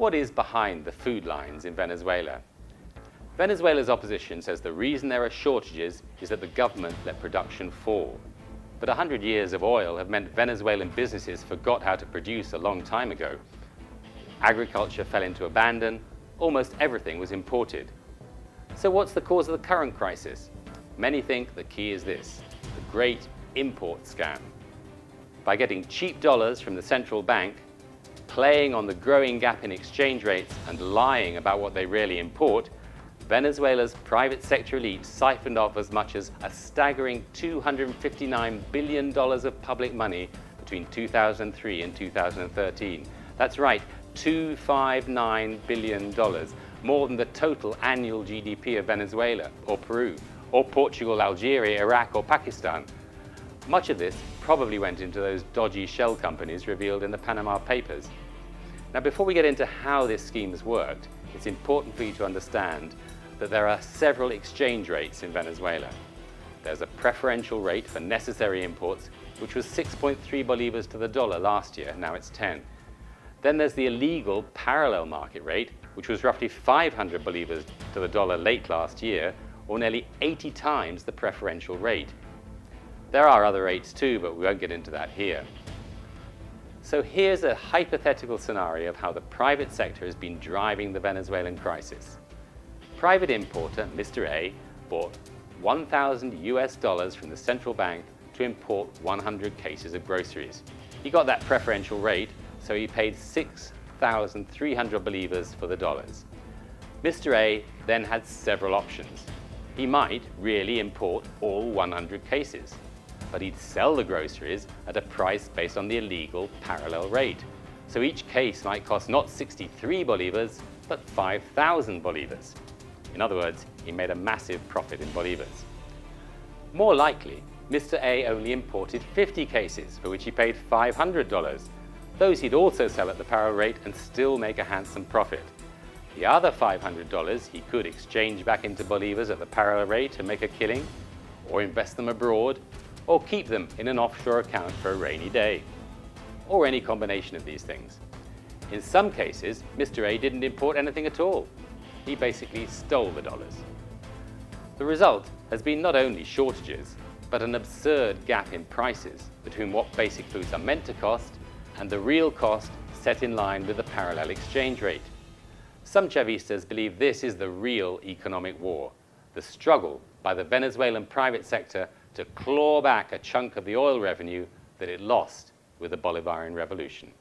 What is behind the food lines in Venezuela? Venezuela's opposition says the reason there are shortages is that the government let production fall. But 100 years of oil have meant Venezuelan businesses forgot how to produce a long time ago. Agriculture fell into abandon, almost everything was imported. So what's the cause of the current crisis? Many think the key is this: the great import scam. By getting cheap dollars from the central bank, playing on the growing gap in exchange rates and lying about what they really import, Venezuela's private sector elite siphoned off as much as a staggering $259 billion of public money between 2003 and 2013. That's right, $259 billion, more than the total annual GDP of Venezuela, or Peru, or Portugal, Algeria, Iraq, or Pakistan. Much of this probably went into those dodgy shell companies revealed in the Panama Papers. Now, before we get into how this scheme has worked, it's important for you to understand that there are several exchange rates in Venezuela. There's a preferential rate for necessary imports, which was 6.3 bolivars to the dollar last year, now it's 10. Then there's the illegal parallel market rate, which was roughly 500 bolivars to the dollar late last year, or nearly 80 times the preferential rate. There are other rates too, but we won't get into that here. So here's a hypothetical scenario of how the private sector has been driving the Venezuelan crisis. Private importer Mr. A bought $1,000 from the central bank to import 100 cases of groceries. He got that preferential rate, so he paid 6,300 bolivars for the dollars. Mr. A then had several options. He might really import all 100 cases, but he'd sell the groceries at a price based on the illegal parallel rate. So each case might cost not 63 bolivars, but 5,000 bolivars. In other words, he made a massive profit in bolivars. More likely, Mr. A only imported 50 cases, for which he paid $500. Those he'd also sell at the parallel rate and still make a handsome profit. The other $500 he could exchange back into bolivars at the parallel rate and make a killing, or invest them abroad, or keep them in an offshore account for a rainy day, or any combination of these things. In some cases, Mr. A didn't import anything at all. He basically stole the dollars. The result has been not only shortages, but an absurd gap in prices between what basic foods are meant to cost and the real cost set in line with the parallel exchange rate. Some Chavistas believe this is the real economic war, the struggle by the Venezuelan private sector to claw back a chunk of the oil revenue that it lost with the Bolivarian Revolution.